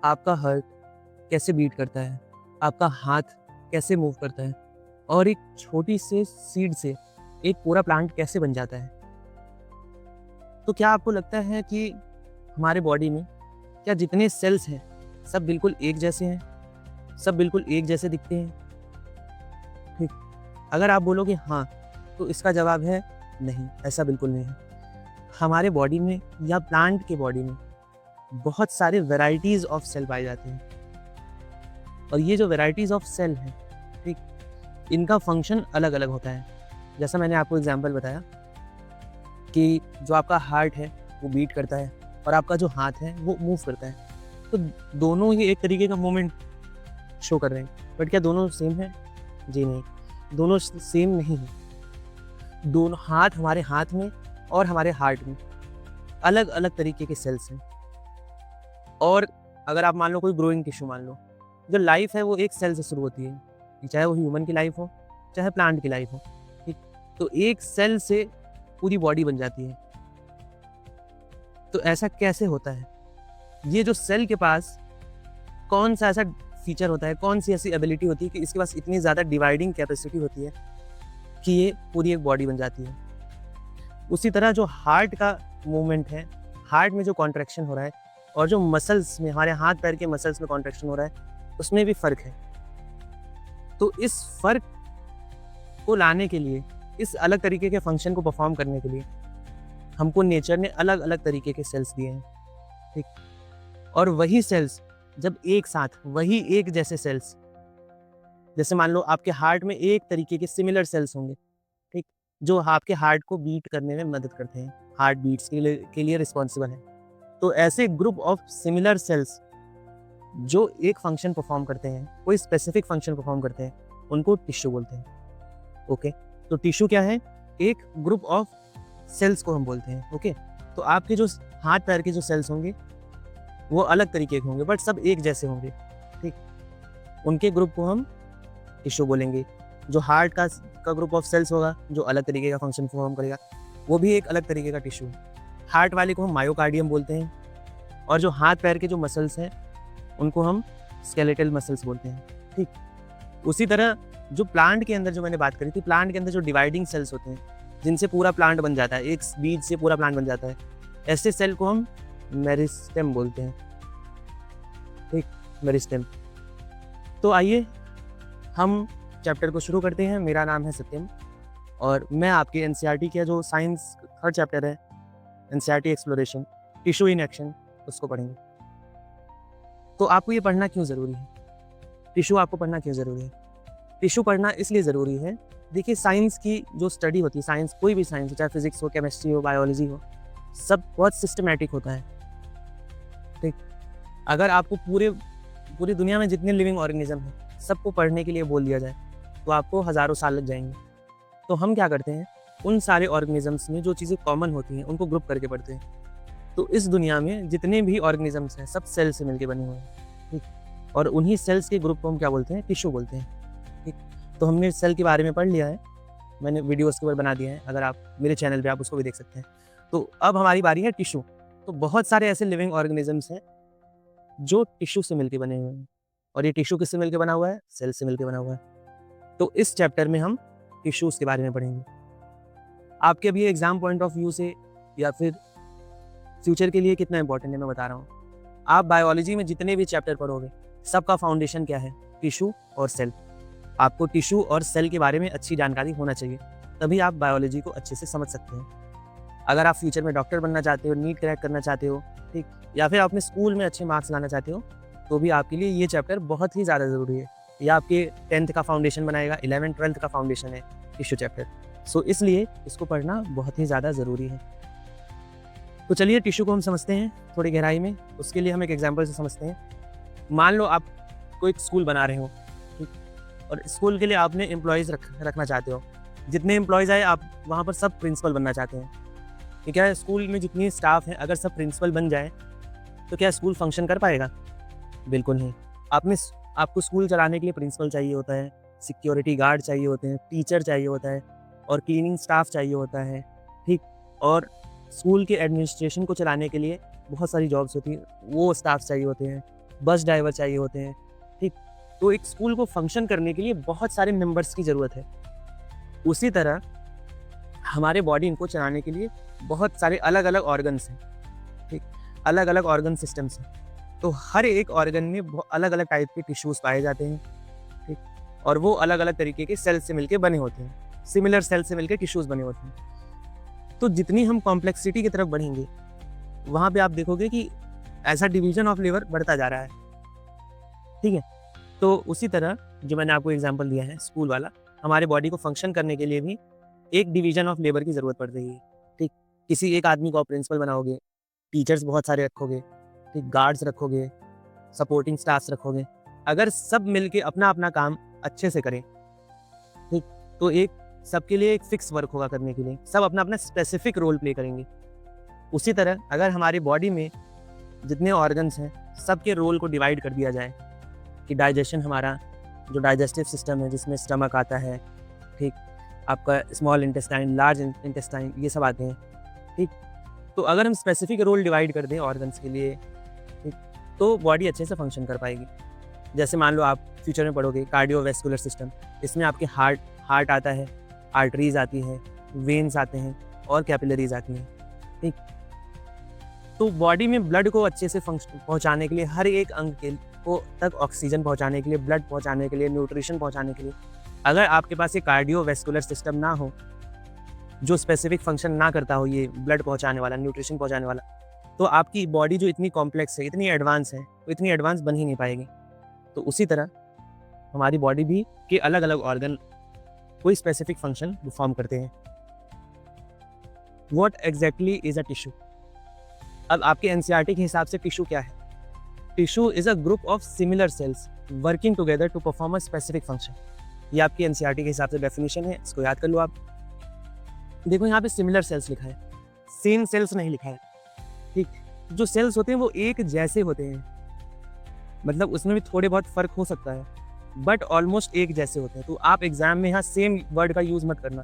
आपका हार्ट कैसे बीट करता है, आपका हाथ कैसे मूव करता है और एक छोटी से सीड से एक पूरा प्लांट कैसे बन जाता है। तो क्या आपको लगता है कि हमारे बॉडी में क्या जितने सेल्स हैं, सब बिल्कुल एक जैसे हैं? सब बिल्कुल एक जैसे दिखते हैं? ठीक, अगर आप बोलोगे हाँ, तो इसका जवाब है नहीं, ऐसा बिल्कुल नहीं है। हमारे बॉडी में या प्लांट के बॉडी में बहुत सारे वैराइटीज़ ऑफ सेल पाए जाते हैं और ये जो वैराइटीज़ ऑफ सेल हैं, ठीक, इनका फंक्शन अलग-अलग होता है। जैसा मैंने आपको एग्ज़ाम्पल बताया कि जो आपका हार्ट है, वो बीट करता है और आपका जो हाथ है, वो मूव करता है। तो दोनों ही एक तरीके का मूवमेंट शो कर रहे हैं, बट क्या दोनों सेम हैं? जी नहीं, दोनों सेम नहीं हैं। दोनों हाथ हमारे हाथ में और हमारे हार्ट में अलग-अलग तरीके के सेल्स हैं। और अगर आप मान लो कोई ग्रोइंग टिश्यू मान लो, जो लाइफ है वो एक सेल से शुरू होती है, चाहे वो ह्यूमन की लाइफ हो, चाहे प्लांट की लाइफ हो, ठीक? तो एक सेल से पूरी बॉडी बन जाती है। तो ऐसा कैसे होता है? ये जो सेल के पास कौन-सा ऐसा फीचर होता है, कौन-सी ऐसी एबिलिटी होती है कि इसके पास इतनी ज़्यादा डिवाइडिंग कैपेसिटी होती है कि ये पूरी एक बॉडी बन जाती है। उसी तरह जो हार्ट का मूवमेंट है, हार्ट में जो कॉन्ट्रैक्शन हो रहा है और जो मसल्स में, हमारे हाथ पैर के मसल्स में कॉन्ट्रैक्शन हो रहा है, उसमें भी फ़र्क है। तो इस फ़र्क को लाने के लिए, इस अलग तरीके के फंक्शन को परफ़ॉर्म करने के लिए, हमको नेचर ने अलग-अलग तरीके के सेल्स दिए हैं, ठीक? और वही सेल्स जब एक साथ, वही एक जैसे सेल्स, जैसे मान लो आपके हार्ट में एक तरीके के सिमिलर सेल्स होंगे, ठीक? जो आपके हार्ट को बीट करने में मदद करते हैं, हार्ट बीट्स के लिए रिस्पॉन्सिबल हैं। तो ऐसे ग्रुप ऑफ सिमिलर सेल्स जो एक फंक्शन परफॉर्म करते हैं, कोई स्पेसिफिक फंक्शन परफॉर्म करते हैं, उनको टिश्यू बोलते हैं। ओके, तो टिश्यू क्या है? एक ग्रुप ऑफ सेल्स को हम बोलते हैं। ओके, तो आपके जो हाथ पैर के जो सेल्स होंगे वो अलग तरीके के होंगे, बट सब एक जैसे होंगे, ठीक? उनके ग्रुप को हम टिश्यू बोलेंगे। जो हार्ट का ग्रुप ऑफ सेल्स होगा, जो अलग तरीके का फंक्शन परफॉर्म करेगा, वो भी एक अलग तरीके का टिश्यू है। हार्ट वाले को हम मायोकार्डियम बोलते हैं और जो हाथ पैर के जो मसल्स हैं, उनको हम स्केलेटल मसल्स बोलते हैं, ठीक? उसी तरह जो प्लांट के अंदर, जो मैंने बात करी थी, प्लांट के अंदर जो डिवाइडिंग सेल्स होते हैं, जिनसे पूरा प्लांट बन जाता है, एक बीज से पूरा प्लांट बन जाता है, ऐसे सेल को हम मेरिस्टेम बोलते हैं, ठीक? मेरिस्टेम। तो आइए हम चैप्टर को शुरू करते हैं। मेरा नाम है सत्यम और मैं आपके एनसीईआरटी का जो साइंस थर्ड चैप्टर है, NCERT exploration, tissue in action, उसको पढ़ेंगे। तो आपको ये पढ़ना क्यों ज़रूरी है? टिश्यू आपको पढ़ना क्यों ज़रूरी है? टिश्यू पढ़ना इसलिए ज़रूरी है, देखिए साइंस की जो स्टडी होती है, साइंस कोई भी साइंस हो, चाहे फिजिक्स हो, केमिस्ट्री हो, बायोलॉजी हो, सब बहुत सिस्टमैटिक होता है, ठीक? अगर आपको पूरी दुनिया में जितने लिविंग ऑर्गेनिज्म हैं, सबको पढ़ने के लिए बोल दिया जाए, तो आपको हज़ारों साल लग जाएंगे। तो हम क्या करते हैं, उन सारे ऑर्गेनिजम्स में जो चीज़ें कॉमन होती हैं, उनको ग्रुप करके पढ़ते हैं। तो इस दुनिया में जितने भी ऑर्गेनिजम्स हैं, सब सेल से मिलके बने हुए हैं, ठीक? और उन्हीं सेल्स के ग्रुप को हम क्या बोलते हैं? टिश्यू बोलते हैं, ठीक? तो हमने सेल के बारे में पढ़ लिया है, मैंने वीडियो उसके ऊपर बना दिए हैं, अगर आप मेरे चैनल पे आप उसको भी देख सकते हैं। तो अब हमारी बारी है टिश्यू। तो बहुत सारे ऐसे लिविंग ऑर्गेनिजम्स हैं जो टिश्यू से मिलके बने हुए हैं और ये टिश्यू किससे मिलके बना हुआ है? सेल से मिलके बना हुआ है। तो इस चैप्टर में हम टिश्यूज़ के बारे में पढ़ेंगे। आपके अभी एग्ज़ाम पॉइंट ऑफ व्यू से या फिर फ्यूचर के लिए कितना इंपॉर्टेंट है, मैं बता रहा हूँ। आप बायोलॉजी में जितने भी चैप्टर पढ़ोगे, सबका फाउंडेशन क्या है? टिश्यू और सेल। आपको टिश्यू और सेल के बारे में अच्छी जानकारी होना चाहिए, तभी आप बायोलॉजी को अच्छे से समझ सकते हैं। अगर आप फ्यूचर में डॉक्टर बनना चाहते हो, नीट क्रैक करना चाहते हो, ठीक? या फिर अपने स्कूल में अच्छे मार्क्स लाना चाहते हो, तो भी आपके लिए ये चैप्टर बहुत ही ज़्यादा ज़रूरी है। ये आपके 10th का फाउंडेशन बनाएगा, 11th-12th का फाउंडेशन है टिश्यू चैप्टर। सो इसलिए इसको पढ़ना बहुत ही ज़्यादा ज़रूरी है। तो चलिए टिश्यू को हम समझते हैं थोड़ी गहराई में। उसके लिए हम एक एग्जाम्पल से समझते हैं। मान लो आप कोई स्कूल बना रहे हो, ठीक? और स्कूल के लिए आपने एम्प्लॉयज़ रखना चाहते हो। जितने एम्प्लॉयज़ आए, आप वहाँ पर सब प्रिंसिपल बनना चाहते हैं। कि क्या स्कूल में जितनी स्टाफ है, अगर सब प्रिंसिपल बन जाए, तो क्या स्कूल फंक्शन कर पाएगा? बिल्कुल नहीं। आपको स्कूल चलाने के लिए प्रिंसिपल चाहिए होता है, सिक्योरिटी गार्ड चाहिए होते हैं, टीचर चाहिए होता है और क्लीनिंग स्टाफ चाहिए होता है, ठीक? और स्कूल के एडमिनिस्ट्रेशन को चलाने के लिए बहुत सारी जॉब्स होती हैं, वो स्टाफ चाहिए होते हैं। बस ड्राइवर चाहिए होते हैं, ठीक। तो एक स्कूल को फंक्शन करने के लिए बहुत सारे मेंबर्स की ज़रूरत है। उसी तरह हमारे बॉडी इनको चलाने के लिए बहुत सारे अलग अलग ऑर्गन्स हैं, ठीक, अलग अलग ऑर्गन सिस्टम्स हैं। तो हर एक ऑर्गन में अलग अलग टाइप के टिश्यूज़ पाए जाते हैं, ठीक, और वो अलग अलग तरीके के सेल से मिलकर बने होते हैं, सिमिलर सेल से मिलकर टिश्यूज़ बने होते हैं। तो जितनी हम कॉम्प्लेक्सिटी की तरफ बढ़ेंगे, वहाँ पे आप देखोगे कि ऐसा डिवीजन ऑफ लेबर बढ़ता जा रहा है, ठीक है। तो उसी तरह जो मैंने आपको एग्जांपल दिया है स्कूल वाला, हमारे बॉडी को फंक्शन करने के लिए भी एक डिवीजन ऑफ लेबर की ज़रूरत पड़ रही है, ठीक। किसी एक आदमी को आप प्रिंसिपल बनाओगे, टीचर्स बहुत सारे रखोगे, ठीक, गार्ड्स रखोगे, सपोर्टिंग स्टाफ्स रखोगे। अगर सब मिलके अपना अपना काम अच्छे से करें, ठीक, तो एक सबके लिए एक फिक्स वर्क होगा करने के लिए, सब अपना अपना स्पेसिफिक रोल प्ले करेंगे। उसी तरह अगर हमारी बॉडी में जितने ऑर्गन्स हैं, सबके रोल को डिवाइड कर दिया जाए कि डाइजेशन, हमारा जो डाइजेस्टिव सिस्टम है जिसमें स्टमक आता है, ठीक, आपका स्मॉल इंटेस्टाइन, लार्ज इंटेस्टाइन, ये सब आते हैं, ठीक। तो अगर हम स्पेसिफिक रोल डिवाइड कर दें ऑर्गन्स के लिए, ठीक, तो बॉडी अच्छे से फंक्शन कर पाएगी। जैसे मान लो आप फ्यूचर में पढ़ोगे कार्डियोवैस्कुलर सिस्टम, इसमें आपके हार्ट आता है, आर्टरीज आती है, वेन्स आते हैं और कैपिलरीज आती हैं, ठीक। तो बॉडी में ब्लड को अच्छे से फंक्शन पहुंचाने के लिए, हर एक अंग के को तक ऑक्सीजन पहुंचाने के लिए, ब्लड पहुंचाने के लिए, न्यूट्रिशन पहुंचाने के लिए, अगर आपके पास ये कार्डियोवैस्कुलर सिस्टम ना हो, जो स्पेसिफिक फंक्शन ना करता हो, ये ब्लड पहुंचाने वाला, न्यूट्रिशन पहुंचाने वाला, तो आपकी बॉडी जो इतनी कॉम्प्लेक्स है, इतनी एडवांस है, वो इतनी एडवांस बन ही नहीं पाएगी। तो उसी तरह हमारी बॉडी भी के अलग अलग ऑर्गन कोई स्पेसिफिक फंक्शन परफॉर्म करते हैं। What exactly is a tissue? अब आपके एनसीईआरटी के हिसाब से टिश्यू क्या है? Tissue is a group of similar cells working together to perform a specific function. ये आपकी एनसीईआरटी के हिसाब से डेफिनेशन है, इसको याद कर लो आप। देखो यहाँ पे सिमिलर सेल्स लिखा है, सेम सेल्स नहीं लिखा है, ठीक। जो सेल्स होते हैं वो एक जैसे होते हैं, मतलब उसमें भी थोड़े बहुत फर्क हो सकता है, बट ऑलमोस्ट एक जैसे होते हैं। तो आप एग्जाम में यहाँ सेम वर्ड का यूज मत करना,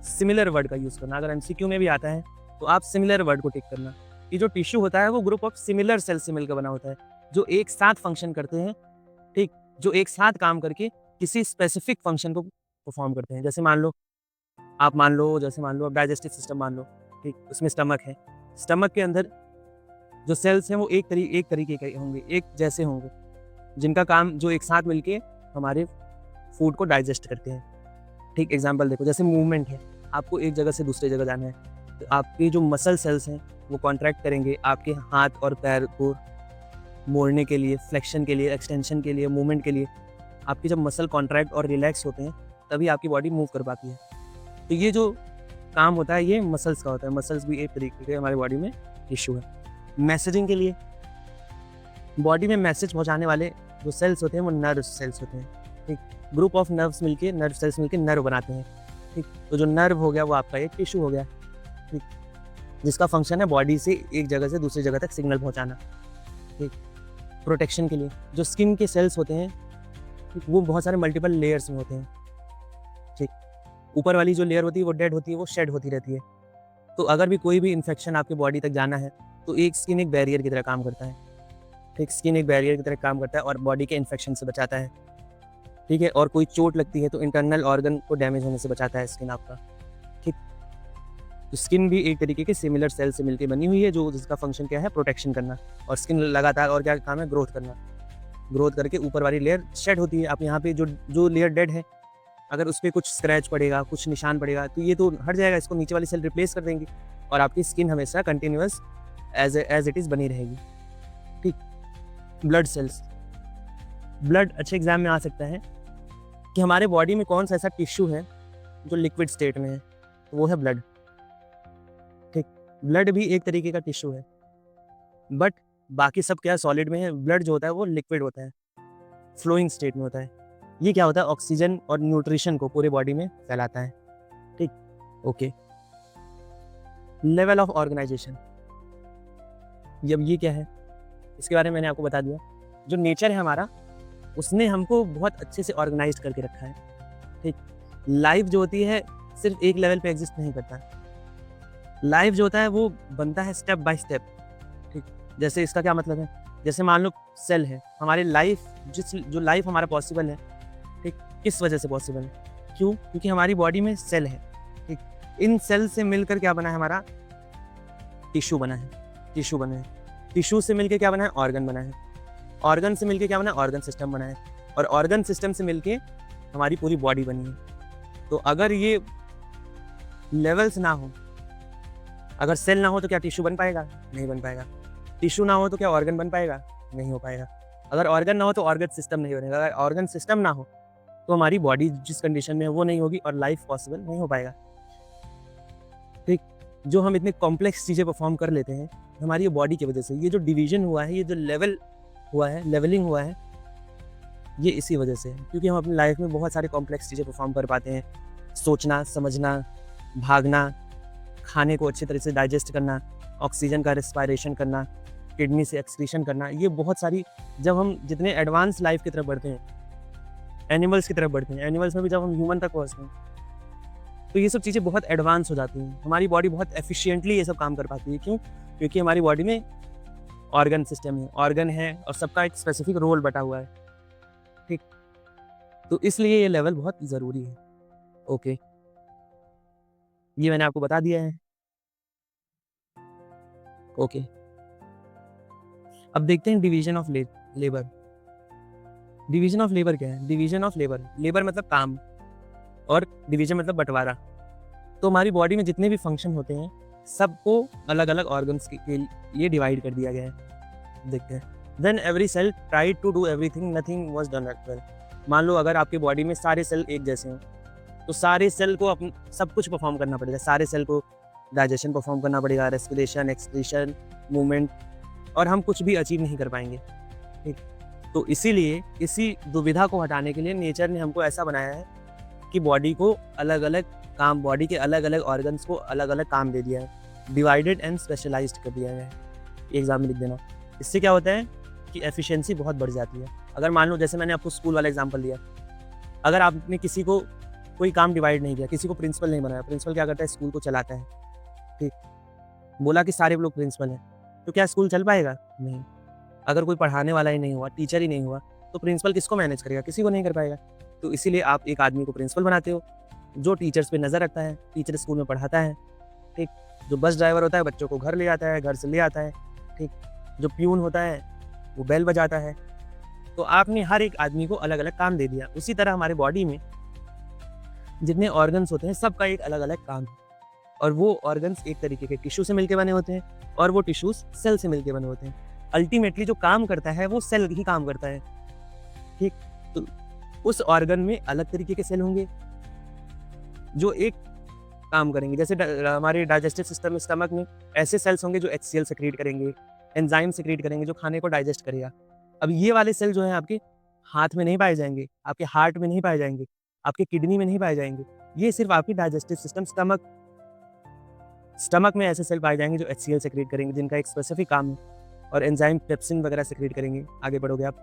सिमिलर वर्ड का यूज करना। अगर एमसीक्यू में भी आता है तो आप सिमिलर वर्ड को टिक करना। ये जो टिश्यू होता है वो ग्रुप ऑफ सिमिलर सेल्स से मिलकर बना होता है, जो एक साथ फंक्शन करते हैं, ठीक, जो एक साथ काम करके किसी स्पेसिफिक फंक्शन को परफॉर्म करते हैं। जैसे मान लो आप डाइजेस्टिव सिस्टम मान लो, ठीक, उसमें स्टमक है, स्टमक के अंदर जो सेल्स हैं वो एक तरीके के होंगे, एक जैसे होंगे, जिनका काम जो एक साथ मिलके हमारे फूड को डाइजेस्ट करते हैं, ठीक। एग्जांपल देखो, जैसे मूवमेंट है, आपको एक जगह से दूसरी जगह जाना है, तो आपके जो मसल सेल्स हैं वो कॉन्ट्रैक्ट करेंगे आपके हाथ और पैर को मोड़ने के लिए, फ्लेक्शन के लिए, एक्सटेंशन के लिए, मूवमेंट के लिए। आपके जब मसल कॉन्ट्रैक्ट और रिलैक्स होते हैं तभी आपकी बॉडी मूव कर पाती है। तो ये जो काम होता है ये मसल्स का होता है। मसल्स भी एक तरीके के हमारी बॉडी में टिश्यू है। मैसेजिंग के लिए बॉडी में मैसेज पहुंचाने वाले जो सेल्स होते हैं वो नर्व सेल्स होते हैं, ठीक। ग्रुप ऑफ नर्व सेल्स मिलके नर्व बनाते हैं, ठीक। तो जो नर्व हो गया वो आपका एक टिश्यू हो गया, ठीक, जिसका फंक्शन है बॉडी से एक जगह से दूसरी जगह तक सिग्नल पहुंचाना, ठीक। प्रोटेक्शन के लिए जो स्किन के सेल्स होते हैं, ठीक, वो बहुत सारे मल्टीपल लेयर्स में होते हैं, ठीक। ऊपर वाली जो लेयर होती है वो डेड होती है, वो शेड होती रहती है। तो अगर भी कोई भी इन्फेक्शन आपकी बॉडी तक जाना है तो एक स्किन एक बैरियर की तरह काम करता है, ठीक। स्किन एक बैरियर की तरह काम करता है और बॉडी के इन्फेक्शन से बचाता है, ठीक है। और कोई चोट लगती है तो इंटरनल ऑर्गन को डैमेज होने से बचाता है स्किन आपका, ठीक। तो स्किन भी एक तरीके के सिमिलर सेल से मिलकर बनी हुई है, जो जिसका फंक्शन क्या है, प्रोटेक्शन करना। और स्किन लगातार और क्या काम है, ग्रोथ करना। ग्रोथ करके ऊपर वाली लेयर शेड होती है। आप यहाँ पे जो लेयर डेड है, अगर उस पर कुछ स्क्रैच पड़ेगा, कुछ निशान पड़ेगा तो ये तो हट जाएगा, इसको नीचे वाली सेल रिप्लेस कर देंगी और आपकी स्किन हमेशा कंटिन्यूअस एज इट इज़ बनी रहेगी, ठीक। ब्लड सेल्स, ब्लड अच्छे एग्जाम में आ सकता है कि हमारे बॉडी में कौन सा ऐसा टिश्यू है जो लिक्विड स्टेट में है, तो वो है ब्लड, ठीक। ब्लड भी एक तरीके का टिश्यू है, बट बाकी सब क्या सॉलिड में है। ब्लड जो होता है वो लिक्विड होता है, फ्लोइंग स्टेट में होता है। ये क्या होता है, ऑक्सीजन और न्यूट्रिशन को पूरे बॉडी में फैलाता है, ठीक। ओके, लेवल ऑफ ऑर्गेनाइजेशन, जब ये क्या है इसके बारे में मैंने आपको बता दिया। जो नेचर है हमारा, उसने हमको बहुत अच्छे से ऑर्गेनाइज करके रखा है, ठीक। लाइफ जो होती है सिर्फ एक लेवल पे एग्जिस्ट नहीं करता। लाइफ जो होता है वो बनता है स्टेप बाय स्टेप, ठीक। जैसे इसका क्या मतलब है, जैसे मान लो सेल है, हमारे लाइफ जो लाइफ हमारा पॉसिबल है, ठीक, किस वजह से पॉसिबल है? क्यों? क्योंकि हमारी बॉडी में सेल है, ठीक। इन सेल से मिलकर क्या बना है हमारा? टिश्यू बना है, टिश्यू बना है। टिश्यू से मिलकर क्या बना है? ऑर्गन बना है। ऑर्गन से मिलकर क्या बना है? ऑर्गन सिस्टम बना है। और ऑर्गन सिस्टम से मिलके हमारी पूरी बॉडी बनी है। तो अगर ये लेवल्स ना हो, अगर सेल ना हो तो क्या टिश्यू बन पाएगा? नहीं बन पाएगा। टिश्यू ना हो तो क्या ऑर्गन बन पाएगा? नहीं हो पाएगा। अगर ऑर्गन ना हो तो ऑर्गन सिस्टम नहीं बनेगा। अगर ऑर्गन सिस्टम ना हो तो हमारी बॉडी जिस कंडीशन में है वो नहीं होगी और लाइफ पॉसिबल नहीं हो पाएगा, ठीक। जो हम इतने कॉम्प्लेक्स चीज़ें परफॉर्म कर लेते हैं हमारी ये बॉडी की वजह से। ये जो डिवीजन हुआ है, ये जो लेवल हुआ है, लेवलिंग हुआ है, ये इसी वजह से है। क्योंकि हम अपनी लाइफ में बहुत सारे कॉम्प्लेक्स चीज़ें परफॉर्म कर पाते हैं। सोचना, समझना, भागना, खाने को अच्छी तरह से डाइजेस्ट करना, ऑक्सीजन का रेस्पायरेशन करना, किडनी से एक्सक्रीशन करना, ये बहुत सारी, जब हम जितने एडवांस लाइफ की तरफ बढ़ते हैं, एनिमल्स की तरफ बढ़ते हैं, एनिमल्स में भी जब हम ह्यूमन तक पहुँचते हैं, तो ये सब चीज़ें बहुत एडवांस हो जाती हैं। हमारी बॉडी बहुत एफिशिएंटली ये सब काम कर पाती है। क्यों? क्योंकि हमारी बॉडी में ऑर्गन सिस्टम है, ऑर्गन है और सबका एक स्पेसिफिक रोल बटा हुआ है, ठीक। तो इसलिए ये लेवल बहुत ज़रूरी है। ओके, ये मैंने आपको बता दिया है। ओके, अब देखते हैं division of labour. Division of labour क्या है? डिवीजन ऑफ लेबर, लेबर मतलब काम और डिवीजन मतलब बंटवारा। तो हमारी बॉडी में जितने भी फंक्शन होते हैं सबको अलग अलग ऑर्गन्स के लिए डिवाइड कर दिया गया है। देखते हैं। Then every cell tried to do everything, nothing was done at well. मान लो अगर आपकी बॉडी में सारे सेल एक जैसे हैं तो सारे सेल को सब कुछ परफॉर्म करना पड़ेगा। सारे सेल को डाइजेशन परफॉर्म करना पड़ेगा, रेस्पिरेशन, एक्सक्रीशन, मूवमेंट, और हम कुछ भी अचीव नहीं कर पाएंगे, ठीक। तो इसीलिए इसी दुविधा को हटाने के लिए नेचर ने हमको ऐसा बनाया है कि बॉडी को अलग अलग काम, बॉडी के अलग अलग ऑर्गन्स को अलग अलग काम दे दिया है, डिवाइडेड एंड स्पेशलाइज्ड कर दिया है। एग्जाम में लिख देना। इससे क्या होता है कि एफिशिएंसी बहुत बढ़ जाती है। अगर मान लो जैसे मैंने आपको स्कूल वाला एग्जाम्पल दिया, अगर आपने किसी को कोई काम डिवाइड नहीं किया, किसी को प्रिंसिपल नहीं बनाया, प्रिंसिपल क्या करता है? स्कूल को चलाता है, ठीक। बोला कि सारे लोग प्रिंसिपल हैं, तो क्या स्कूल चल पाएगा? नहीं। अगर कोई पढ़ाने वाला ही नहीं हुआ, टीचर ही नहीं हुआ, तो प्रिंसिपल किसको मैनेज करेगा? किसी को नहीं कर पाएगा। तो इसीलिए आप एक आदमी को प्रिंसिपल बनाते हो जो टीचर्स पे नज़र रखता है, टीचर स्कूल में पढ़ाता है, ठीक। जो बस ड्राइवर होता है बच्चों को घर ले आता है, घर से ले आता है, ठीक। जो प्यून होता है वो बेल बजाता है। तो आपने हर एक आदमी को अलग अलग काम दे दिया। उसी तरह हमारे बॉडी में जितने ऑर्गन्स होते हैं सबका एक अलग अलग काम है, और वो ऑर्गन्स एक तरीके के टिश्यू से मिलके बने होते हैं और वो टिश्यूज सेल से मिलके बने होते हैं। अल्टीमेटली जो काम करता है वो सेल ही काम करता है, ठीक। तो उस ऑर्गन में अलग तरीके के सेल होंगे जो एक काम करेंगे। जैसे हमारे डाइजेस्टिव सिस्टम में, स्टमक में ऐसे सेल्स होंगे जो HCl सेक्रेट करेंगे, एंजाइम सेक्रेट करेंगे जो खाने को डाइजेस्ट करेगा। अब ये वाले सेल जो हैं आपके हाथ में नहीं पाए जाएंगे, आपके हार्ट में नहीं पाए जाएंगे, आपके किडनी में नहीं पाए जाएंगे। ये सिर्फ आपकी डाइजेस्टिव सिस्टम, स्टमक में ऐसे सेल पाए जाएंगे जो HCl सेक्रेट करेंगे, जिनका एक स्पेसिफिक काम है, और एंजाइम पेप्सिन वगैरह सेक्रेट करेंगे। आगे बढ़ोगे आप,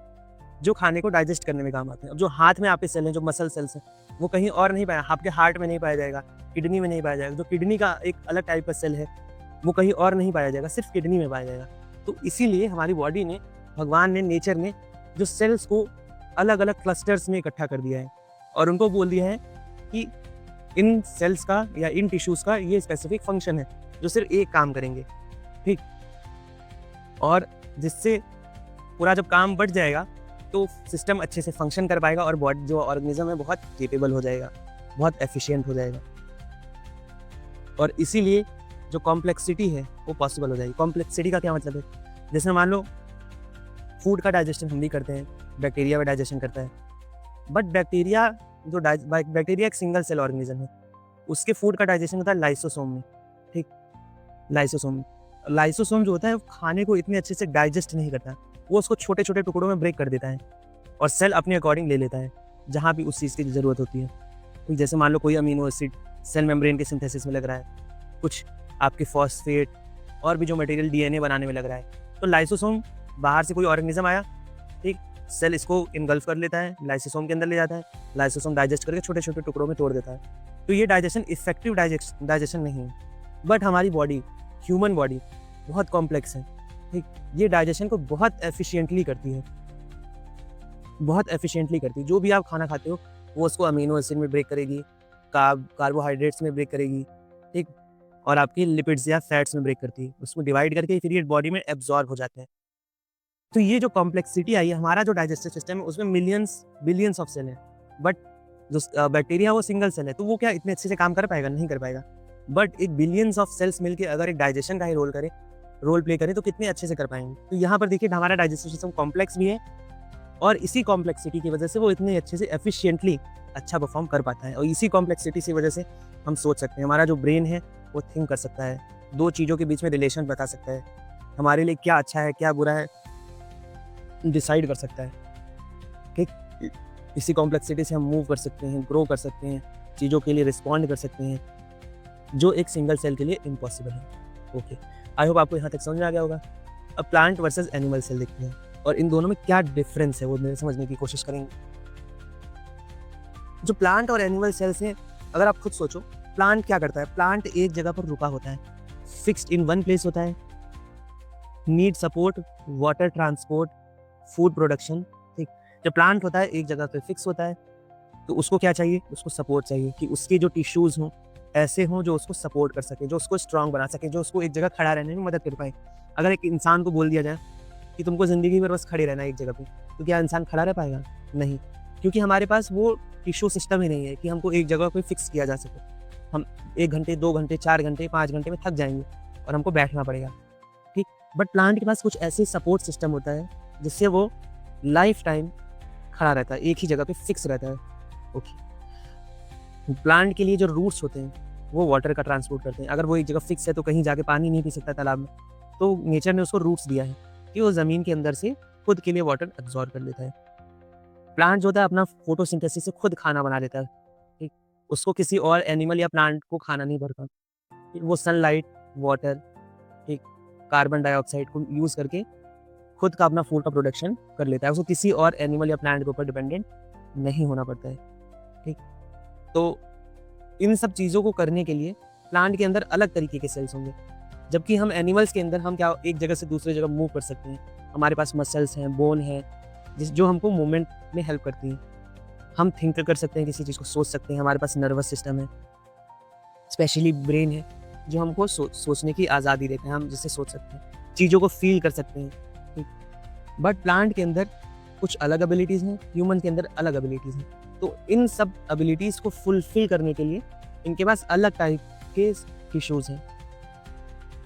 जो खाने को डाइजेस्ट करने में काम आते हैं। अब जो हाथ में आपके सेल हैं, जो मसल सेल्स हैं, वो कहीं और नहीं पाया, आपके हार्ट में नहीं पाया जाएगा, किडनी में नहीं पाया जाएगा। जो किडनी का एक अलग टाइप का सेल है वो कहीं और नहीं पाया जाएगा, सिर्फ किडनी में पाया जाएगा। तो इसीलिए हमारी बॉडी ने, भगवान ने, नेचर ने जो सेल्स को अलग अलग क्लस्टर्स में इकट्ठा कर दिया है और उनको बोल दिया है कि इन सेल्स का या इन टिश्यूज़ का ये स्पेसिफिक फंक्शन है जो सिर्फ एक काम करेंगे, ठीक। और जिससे पूरा जब काम बढ़ जाएगा तो सिस्टम अच्छे से फंक्शन कर पाएगा और बॉडी, जो ऑर्गेनिज्म है, बहुत केपेबल हो जाएगा, बहुत एफिशिएंट हो जाएगा। और इसीलिए जो कॉम्प्लेक्सिटी है वो पॉसिबल हो जाएगी। कॉम्प्लेक्सिटी का क्या मतलब है? जैसे मान लो फूड का डाइजेशन हम भी करते हैं, बैक्टीरिया भी डाइजेशन करता है, बट बैक्टीरिया एक सिंगल सेल ऑर्गेनिज्म है, उसके फूड का डाइजेशन होता है लाइसोसोम में, ठीक। लाइसोसोम जो होता है वो खाने को इतने अच्छे से डाइजेस्ट नहीं करता, वो उसको छोटे छोटे टुकड़ों में ब्रेक कर देता है और सेल अपने अकॉर्डिंग ले लेता है जहाँ भी उस चीज़ की ज़रूरत होती है। तो जैसे मान लो कोई अमीनो एसिड सेल मेम्ब्रेन के सिंथेसिस में लग रहा है, कुछ आपके फॉस्फेट और भी जो मटेरियल DNA बनाने में लग रहा है, तो लाइसोसोम, बाहर से कोई ऑर्गेनिज्म आया, ठीक, सेल इसको इनगल्फ कर लेता है, लाइसोसोम के अंदर ले जाता है, लाइसोसोम डाइजेस्ट करके छोटे छोटे टुकड़ों में तोड़ देता है। तो ये डाइजेशन इफेक्टिव डाइजेशन नहीं है। बट हमारी बॉडी, ह्यूमन बॉडी बहुत कॉम्प्लेक्स है, ठीक, ये डाइजेशन को बहुत एफिशिएंटली करती है, बहुत एफिशिएंटली करती है। जो भी आप खाना खाते हो वो उसको अमीनो एसिड में ब्रेक करेगी, कार्बोहाइड्रेट्स में ब्रेक करेगी, ठीक, और आपकी लिपिड्स या फैट्स में ब्रेक करती है। उसको डिवाइड करके फिर ये बॉडी में एब्जॉर्ब हो जाते हैं। तो ये जो कॉम्प्लेक्सिटी आई है, हमारा जो डाइजेस्टिव सिस्टम है उसमें मिलियंस बिलियंस ऑफ सेल है, बट जो बैक्टीरिया वो सिंगल सेल है, तो वो क्या इतने अच्छे से काम कर पाएगा? नहीं कर पाएगा। बट एक बिलियंस ऑफ सेल्स मिलके अगर एक डाइजेशन का ही रोल प्ले करें तो कितने अच्छे से कर पाएंगे। तो यहाँ पर देखिए हमारा डाइजेस्टिव सिस्टम कॉम्प्लेक्स भी है और इसी कॉम्प्लेक्सिटी की वजह से वो इतने अच्छे से एफिशिएंटली अच्छा परफॉर्म कर पाता है। और इसी कॉम्प्लेक्सिटी की वजह से हम सोच सकते हैं, हमारा जो ब्रेन है वो थिंक कर सकता है, दो चीज़ों के बीच में रिलेशन बता सकता है, हमारे लिए क्या अच्छा है क्या बुरा है डिसाइड कर सकता है। ठीक, इसी कॉम्प्लेक्सिटी से हम मूव कर सकते हैं, ग्रो कर सकते हैं, चीज़ों के लिए रिस्पॉन्ड कर सकते हैं, जो एक सिंगल सेल के लिए इम्पॉसिबल है। ओके, आई होप आपको यहाँ तक समझ में आ गया होगा। अब प्लांट वर्सेस एनिमल सेल देखते हैं और इन दोनों में क्या डिफरेंस है वो मेरे समझने की कोशिश करेंगे। जो प्लांट और एनिमल सेल्स हैं, अगर आप खुद सोचो, प्लांट क्या करता है? प्लांट एक जगह पर रुका होता है, फिक्स्ड इन वन प्लेस होता है, need support, water transport, food production. ठीक, जब प्लांट होता है एक जगह पे फिक्स होता है तो उसको क्या चाहिए? उसको सपोर्ट चाहिए कि उसके जो टिश्यूज हों ऐसे हों जो उसको सपोर्ट कर सके, जो उसको स्ट्रांग बना सके, जो उसको एक जगह खड़ा रहने में मदद कर पाए। अगर एक इंसान को बोल दिया जाए कि तुमको ज़िंदगी भर बस खड़े रहना है एक जगह पे, तो क्या इंसान खड़ा रह पाएगा? नहीं, क्योंकि हमारे पास वो टिश्यू सिस्टम ही नहीं है कि हमको एक जगह पे फिक्स किया जा सके। हम 1 घंटे, 2 घंटे, 4 घंटे, 5 घंटे में थक जाएंगे और हमको बैठना पड़ेगा। ठीक, बट प्लांट के पास कुछ ऐसे सपोर्ट सिस्टम होता है जिससे वो लाइफ टाइम खड़ा रहता है, एक ही जगह पे फिक्स रहता है। ओके, प्लांट के लिए जो रूट्स होते हैं वो वाटर का ट्रांसपोर्ट करते हैं। अगर वो एक जगह फिक्स है तो कहीं जाके पानी नहीं पी सकता तालाब में, तो नेचर ने उसको रूट्स दिया है कि वो ज़मीन के अंदर से खुद के लिए वाटर एब्जॉर्ब कर लेता है। प्लांट जो होता है अपना फोटोसिंथेसिस से खुद खाना बना लेता है। ठीक, उसको किसी और एनिमल या प्लांट को खाना नहीं पड़ता। वो सनलाइट, वाटर, ठीक, कार्बन डाइऑक्साइड को यूज़ करके खुद का अपना फूड का प्रोडक्शन कर लेता है। उसको किसी और एनिमल या प्लांट के ऊपर डिपेंडेंट नहीं होना पड़ता है। ठीक, तो इन सब चीज़ों को करने के लिए प्लांट के अंदर अलग तरीके के सेल्स होंगे, जबकि हम एनिमल्स के अंदर हम क्या एक जगह से दूसरी जगह मूव कर सकते हैं। हमारे पास मसल्स हैं, बोन है, जो हमको मूवमेंट में हेल्प करती हैं। हम थिंक कर सकते हैं, किसी चीज़ को सोच सकते हैं। हमारे पास नर्वस सिस्टम है, स्पेशली ब्रेन है, जो हमको सोचने की आज़ादी देता है। हम जिससे सोच सकते हैं, चीज़ों को फील कर सकते हैं। ठीक, बट प्लांट के अंदर कुछ अलग एबिलिटीज़ हैं, ह्यूमन के अंदर अलग एबिलिटीज़ हैं। तो इन सब एबिलिटीज़ को फुलफिल करने के लिए इनके पास अलग टाइप के टिश्यूज़ हैं।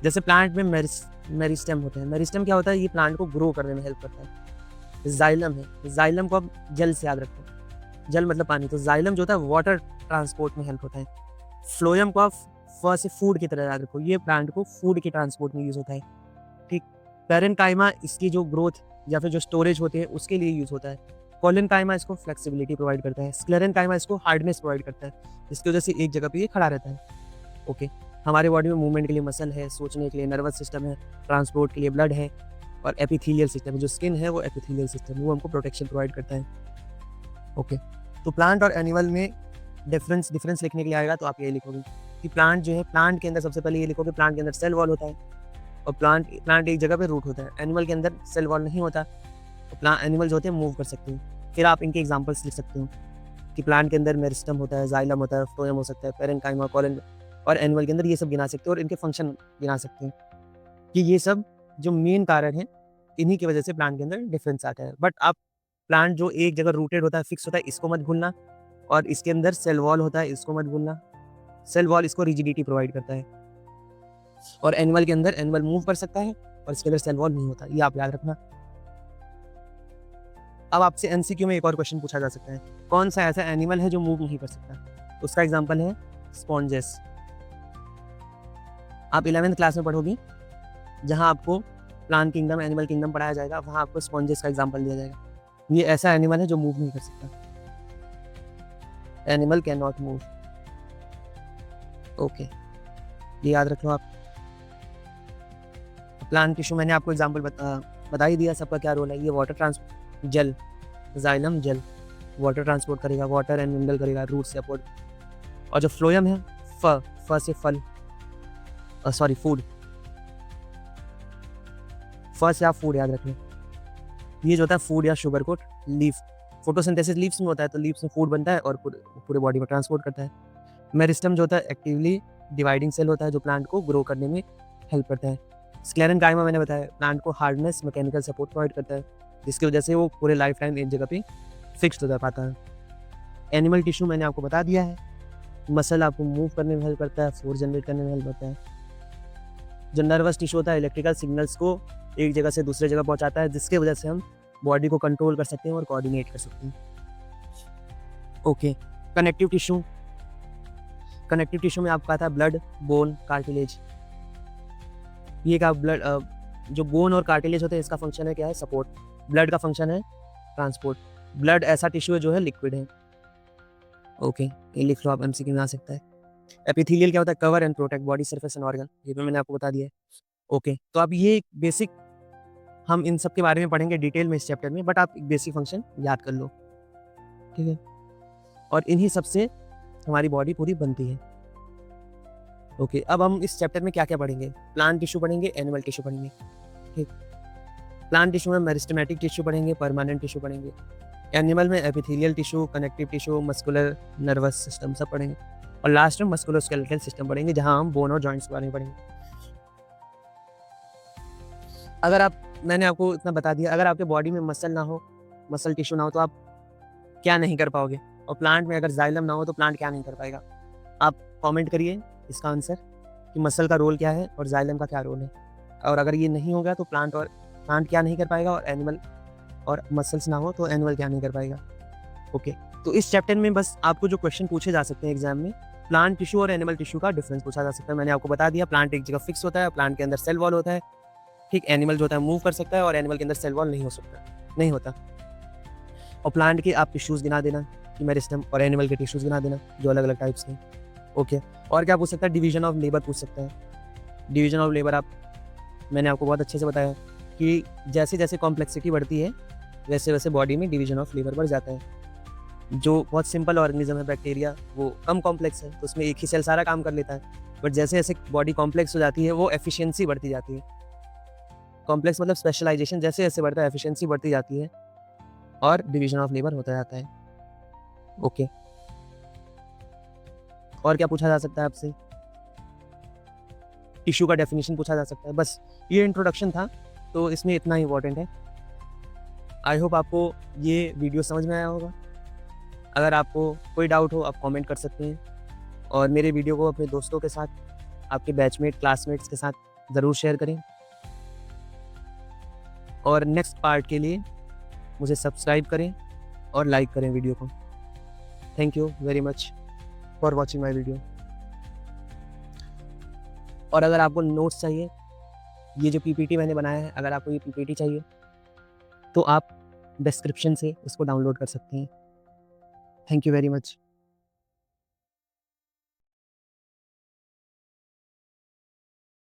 जैसे प्लांट में मेरिस्टेम होते हैं। मेरिस्टेम क्या होता है? ये प्लांट को ग्रो करने में हेल्प करता है। जाइलम है, जाइलम को आप जल से याद रखें, जल मतलब पानी, तो जाइलम जो होता है वाटर ट्रांसपोर्ट में हेल्प होता है। फ्लोएम को आप से फूड की तरह याद रखो, ये प्लांट को फूड के ट्रांसपोर्ट में यूज़ होता है। ठीक, पैरेन्काइमा इसकी जो ग्रोथ या फिर जो स्टोरेज होते हैं उसके लिए यूज़ होता है। कोलिनकाइमा इसको फ्लेक्सिबिलिटी प्रोवाइड करता है। स्क्लेरेनकाइमा इसको हार्डनेस प्रोवाइड करता है, जिसकी वजह से एक जगह पे ये खड़ा रहता है। ओके, हमारे बॉडी में मूवमेंट के लिए मसल है, सोचने के लिए नर्वस सिस्टम है, ट्रांसपोर्ट के लिए ब्लड है, और एपिथेलियल सिस्टम है, जो स्किन है वो एपिथेलियल सिस्टम है, वो हमको प्रोटेक्शन प्रोवाइड करता है। ओके, तो प्लांट और एनिमल में डिफरेंस लिखने के लिए आएगा तो आप ये लिखोगे कि प्लांट जो है, प्लांट के अंदर सबसे पहले ये लिखोगे प्लांट के अंदर सेल वॉल होता है और प्लांट एक जगह पे रूट होता है। एनिमल के अंदर सेल वॉल नहीं होता, तो एनिमल्स होते हैं मूव कर सकते हैं। फिर आप इनके एग्जांपल्स लिख सकते हो कि प्लांट के अंदर मेरिस्टम होता है, जाइलम होता है, फ्लोएम हो सकता है, पैरेन्काइमा, कोलिन, और एनिमल के अंदर ये सब गिना सकते हो और इनके फंक्शन गिना सकते हैं कि ये सब जो मेन कारण है, इन्हीं की वजह से प्लांट के अंदर डिफरेंस आता है। बट आप प्लांट जो एक जगह रूटेड होता है, फिक्स होता है, इसको मत भूलना, और इसके अंदर सेल वॉल होता है, इसको मत भूलना। सेल वॉल इसको रिजिडिटी प्रोवाइड करता है, और एनिमल के अंदर एनिमल मूव कर सकता है और इसके अंदर सेल वॉल नहीं होता, ये आप याद रखना। अब आपसे एमसीक्यू में एक और क्वेश्चन पूछा जा सकता है, कौन सा ऐसा एनिमल है जो मूव नहीं कर सकता? उसका एग्जांपल है स्पॉन्जेस। आप 11वीं क्लास में पढ़ोगी, जहां आपको प्लांट किंगडम, एनिमल किंगडम पढ़ाया जाएगा, वहां आपको स्पॉन्जेस का एग्जांपल दिया जाएगा। ये ऐसा एनिमल है जो मूव नहीं कर सकता। Animal can not move. Okay, ये याद रख लो आप। प्लांट टिश्यू मैंने आपको एग्जांपल बता ही दिया, सबका क्या रोल है। ये वाटर ट्रांसपोर्ट, जल, जाइलम जल वाटर ट्रांसपोर्ट करेगा, वाटर एंड मिनरल करेगा, रूट से अपवर्ड। और जो फ्लोएम है, फ से फल, सॉरी फूड, फर्स्ट आप फूड याद रखें, ये जो होता है फूड या sugar coat leaf, photosynthesis leaves में होता है, तो लीव्स में फूड बनता है और पूरे बॉडी में ट्रांसपोर्ट करता है। मेरिस्टम जो होता है एक्टिवली डिवाइडिंग सेल होता है जो प्लांट को ग्रो करने में हेल्प करता है। स्क्लेरेन्काइमा मैंने बताया प्लांट को हार्डनेस मैकेनिकल सपोर्ट प्रोवाइड करता है, जिसकी वजह से वो पूरे लाइफ टाइम एक जगह पे फिक्स्ड हो जा पाता है। एनिमल टिश्यू मैंने आपको बता दिया है, मसल आपको मूव करने में हेल्प करता है, फोर्स जनरेट करने में हेल्प करता है। जो नर्वस टिश्यू होता है इलेक्ट्रिकल सिग्नल्स को एक जगह से दूसरे जगह पहुंचाता है, जिसके वजह से हम बॉडी को कंट्रोल कर सकते हैं और कोऑर्डिनेट कर सकते हैं। Okay, connective tissue, connective tissue में आपका आता है ब्लड, बोन, कार्टिलेज। ये का ब्लड जो बोन और कार्टिलेज होते हैं इसका फंक्शन है क्या है, सपोर्ट। ब्लड का फंक्शन है ट्रांसपोर्ट। ब्लड ऐसा टिश्यू है जो है लिक्विड है। ओके, ये लिख लो आप, एमसीक्यू में आ सकता है। एपिथेलियल क्या होता है, cover and protect body surface and organ, ये भी मैंने आपको बता दिया है। ओके, तो अब ये बेसिक हम इन सब के बारे में पढ़ेंगे डिटेल में इस चैप्टर में, बट आप एक बेसिक फंक्शन याद कर लो, ठीक है। और इन्हीं सब से हमारी बॉडी पूरी बनती है। ओके, अब हम इस चैप्टर में क्या क्या पढ़ेंगे, प्लांट टिश्यू पढ़ेंगे, एनिमल टिश्यू पढ़ेंगे, ठीक। प्लांट टिश्यू में मेरिस्टेमेटिक टिश्यू पढ़ेंगे, परमानेंट टिश्यू पढ़ेंगे। एनिमल में epithelial tissue, connective tissue, muscular nervous system सब पढ़ेंगे। और लास्ट में मस्कुलोस्केलेटल सिस्टम पढ़ेंगे, जहां हम बोन और जॉइंट्स के बारे में पढ़ेंगे। अगर आप, मैंने आपको इतना बता दिया, अगर आपके बॉडी में मसल ना हो, मसल टिश्यू ना हो, तो आप क्या नहीं कर पाओगे। और प्लांट में अगर जाइलम ना हो तो प्लांट क्या नहीं कर पाएगा। आप कमेंट करिए इसका आंसर कि मसल का रोल क्या है और जाइलम का क्या रोल है। और अगर ये नहीं होगा तो प्लांट क्या नहीं कर पाएगा, और एनिमल और मसल्स ना हो तो एनिमल क्या नहीं कर पाएगा। ओके, तो इस चैप्टर में बस आपको जो क्वेश्चन पूछे जा सकते हैं एग्जाम में, प्लांट टिश्यू और एनिमल टिश्यू का डिफरेंस पूछा जा सकता है। मैंने आपको बता दिया, प्लांट एक जगह फिक्स होता है, प्लांट के अंदर सेल वॉल होता है, ठीक। एनिमल जो होता है मूव कर सकता है और एनिमल के अंदर सेल वॉल नहीं हो सकता, नहीं होता। और प्लांट के आप टिश्यूज गिना देना कि मेरिस्टम, और एनिमल के टिश्यूज गिना देना जो अलग अलग टाइप्स के। ओके, और क्या पूछ सकता है, डिवीजन ऑफ लेबर पूछ सकता है। डिवीजन ऑफ लेबर मैंने आपको बहुत अच्छे से बताया कि जैसे जैसे कॉम्प्लेक्सिटी बढ़ती है वैसे वैसे बॉडी में डिवीजन ऑफ लेबर बढ़ जाता है। जो बहुत सिंपल ऑर्गेनिज्म है बैक्टीरिया, वो कम कॉम्प्लेक्स है, तो उसमें एक ही सेल सारा काम कर लेता है। बट जैसे जैसे बॉडी कॉम्प्लेक्स हो जाती है वो एफिशिएंसी बढ़ती जाती है। कॉम्प्लेक्स मतलब स्पेशलाइजेशन, जैसे जैसे बढ़ता है एफिशिएंसी बढ़ती जाती है और डिवीजन ऑफ लेबर होता जाता है। ओके, और क्या पूछा जा सकता है आपसे, टिश्यू का डेफिनेशन पूछा जा सकता है। बस ये इंट्रोडक्शन था, तो इसमें इतना ही इंपॉर्टेंट है। आई होप आपको ये वीडियो समझ में आया होगा। अगर आपको कोई डाउट हो आप कमेंट कर सकते हैं, और मेरे वीडियो को अपने दोस्तों के साथ, आपके बैचमेट, क्लासमेट्स के साथ ज़रूर शेयर करें। और नेक्स्ट पार्ट के लिए मुझे सब्सक्राइब करें और लाइक करें वीडियो को। Thank you very much for watching my video. और अगर आपको नोट्स चाहिए, ये जो पीपीटी मैंने बनाया है, अगर आपको ये पीपीटी चाहिए तो आप डिस्क्रिप्शन से इसको डाउनलोड कर सकते हैं। Thank you very much.